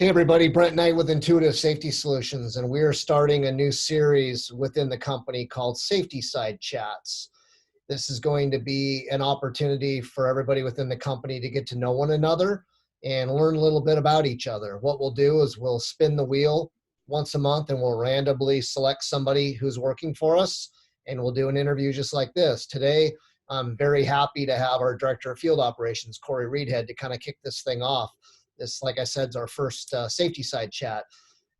Hey everybody, Brent Knight with Intuitive Safety Solutions, and we are starting a new series within the company called Safety Side Chats. This is going to be an opportunity for everybody within the company to get to know one another and learn a little bit about each other. What we'll do is we'll spin the wheel once a month and we'll randomly select somebody who's working for us, and we'll do an interview just like this. Today, I'm very happy to have our Director of Field Operations, Kory Reidhead, to kind of kick this thing off. This, like I said, is our first safety side chat.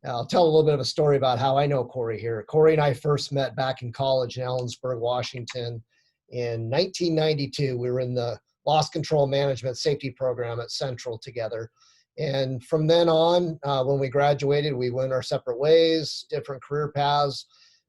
I'll tell a little bit of a story about how I know Kory here. Kory and I first met back in college in Ellensburg, Washington in 1992. We were in the loss control management safety program at Central together. And from then on, when we graduated, we went our separate ways, different career paths,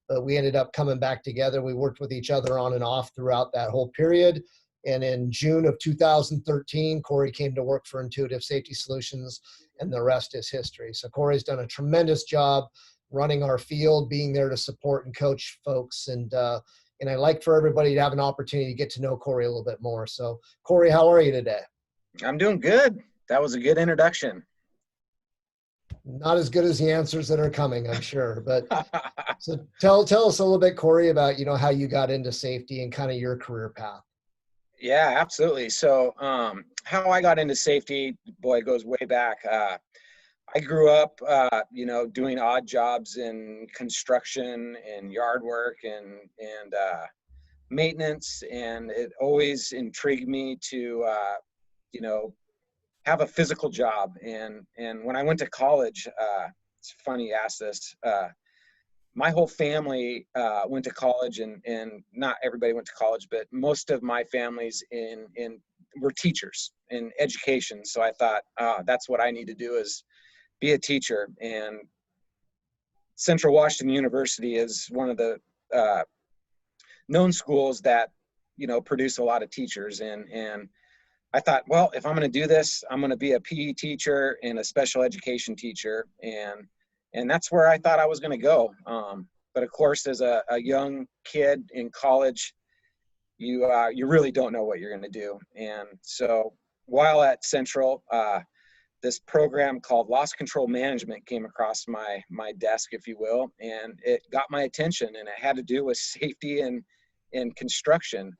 but we ended up coming back together. We worked with each other on and off throughout that whole period. And in June of 2013, Kory came to work for Intuitive Safety Solutions, and the rest is history. So Kory's done a tremendous job running our field, being there to support and coach folks. And I'd like for everybody to have an opportunity to get to know Kory a little bit more. So Kory, how are you today? I'm doing good. That was a good introduction. Not as good as the answers that are coming, I'm sure. But so tell us a little bit, Kory, about how you got into safety and kind of your career path. Yeah, absolutely. So how I got into safety, boy, it goes way back. I grew up, doing odd jobs in construction and yard work and maintenance, and it always intrigued me to, have a physical job. And when I went to college, it's funny you asked this. My whole family went to college, and not everybody went to college, but most of my families were teachers in education. So I thought, that's what I need to do, is be a teacher. And Central Washington University is one of the known schools that, produce a lot of teachers. And I thought, well, if I'm going to do this, I'm going to be a PE teacher and a special education teacher. And that's where I thought I was going to go. But of course, as a young kid in college, you really don't know what you're going to do. And so while at Central, this program called Loss Control Management came across my desk, if you will, and it got my attention, and it had to do with safety and construction.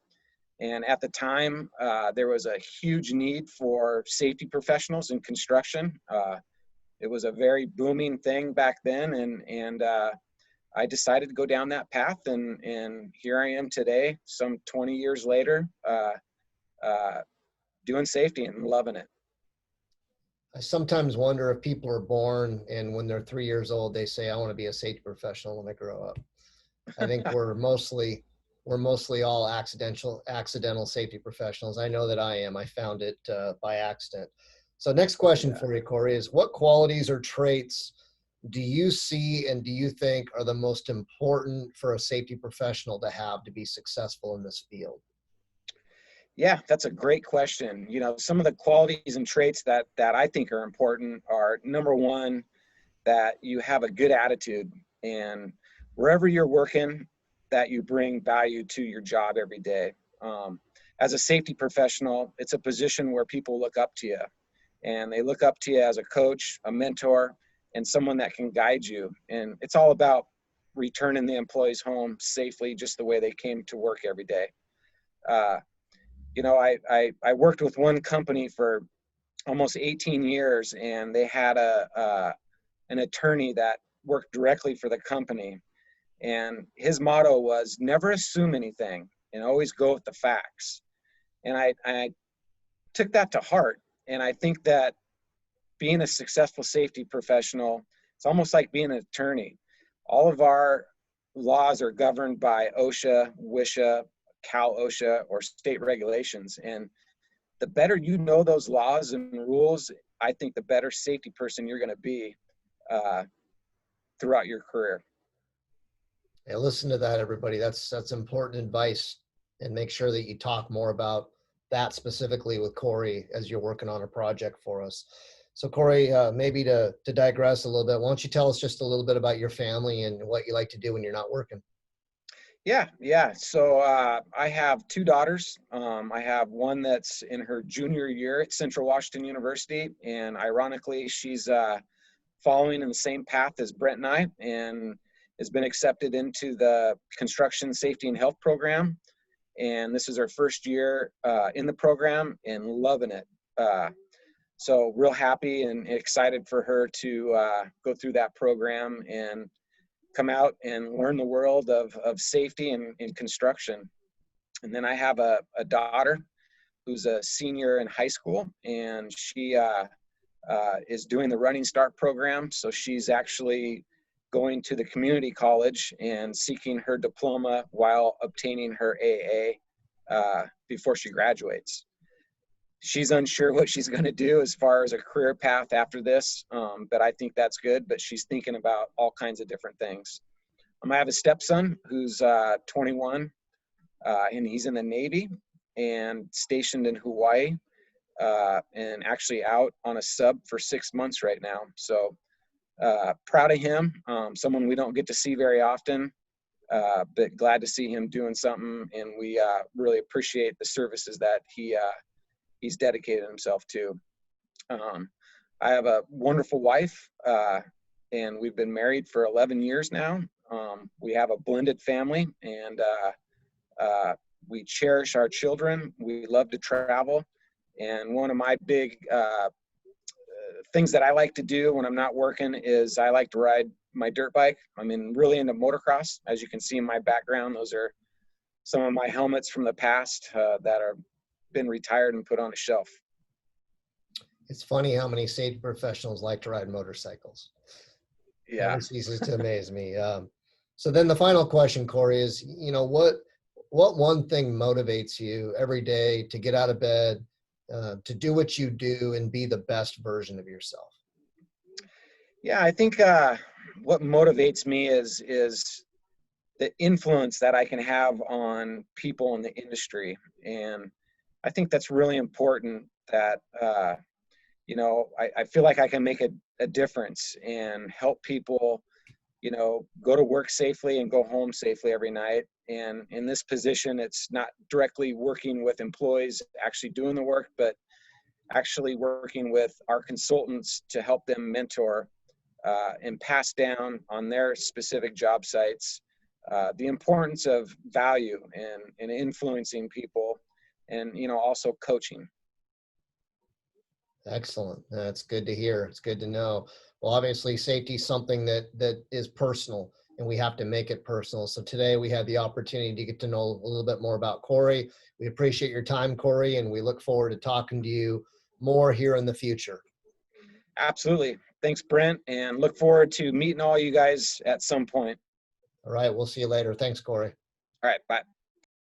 And at the time, there was a huge need for safety professionals in construction. It was a very booming thing back then, and I decided to go down that path, and here I am today, some 20 years later, doing safety and loving it. I sometimes wonder if people are born and when they're 3 years old, they say, I want to be a safety professional when I grow up. I think we're mostly all accidental safety professionals. I know that I am. I found it by accident. So next question for you, Kory, is what qualities or traits do you see and do you think are the most important for a safety professional to have to be successful in this field? Yeah, that's a great question. Some of the qualities and traits that I think are important are, number one, that you have a good attitude, and wherever you're working, that you bring value to your job every day. As a safety professional, it's a position where people look up to you, and they look up to you as a coach, a mentor, and someone that can guide you. And it's all about returning the employees home safely, just the way they came to work every day. I worked with one company for almost 18 years, and they had an attorney that worked directly for the company. And his motto was never assume anything and always go with the facts. And I took that to heart. And I think that being a successful safety professional, it's almost like being an attorney. All of our laws are governed by OSHA, WISHA, Cal OSHA, or state regulations. And the better you know those laws and rules, I think the better safety person you're going to be throughout your career. Hey, listen to that, everybody. That's important advice, and make sure that you talk more about that specifically with Kory as you're working on a project for us. So Kory, maybe to digress a little bit, why don't you tell us just a little bit about your family and what you like to do when you're not working? Yeah. So I have two daughters. I have one that's in her junior year at Central Washington University, and ironically, she's following in the same path as Brent Knight and has been accepted into the construction safety and health program. And this is her first year in the program and loving it. So real happy and excited for her to go through that program and come out and learn the world of safety and in construction. And then I have a daughter who's a senior in high school, and she is doing the Running Start program. So she's actually going to the community college and seeking her diploma while obtaining her AA before she graduates. She's unsure what she's going to do as far as a career path after this, but I think that's good. But she's thinking about all kinds of different things. I have a stepson who's 21, and he's in the Navy and stationed in Hawaii, and actually out on a sub for 6 months right now. So proud of him, someone we don't get to see very often, but glad to see him doing something. And we really appreciate the services that he's dedicated himself to. I have a wonderful wife, and we've been married for 11 years now. We have a blended family, and we cherish our children. We love to travel. And one of my big things that I like to do when I'm not working is I like to ride my dirt bike. I'm really into motocross. As you can see in my background, those are some of my helmets from the past that are been retired and put on a shelf. It's funny how many safety professionals like to ride motorcycles. Yeah. Never ceases to amaze me. So then the final question, Kory, is, what one thing motivates you every day to get out of bed, to do what you do and be the best version of yourself? Yeah, I think what motivates me is the influence that I can have on people in the industry. And I think that's really important that, I feel like I can make a difference and help people, go to work safely and go home safely every night. And in this position, it's not directly working with employees actually doing the work, but actually working with our consultants to help them mentor and pass down on their specific job sites the importance of value and influencing people, and also coaching. Excellent. That's good to hear. It's good to know. Well, obviously safety is something that is personal, and we have to make it personal. So today we had the opportunity to get to know a little bit more about Kory. We appreciate your time, Kory, and we look forward to talking to you more here in the future. Absolutely. Thanks, Brent, and look forward to meeting all you guys at some point. All right. We'll see you later. Thanks, Kory. All right. Bye.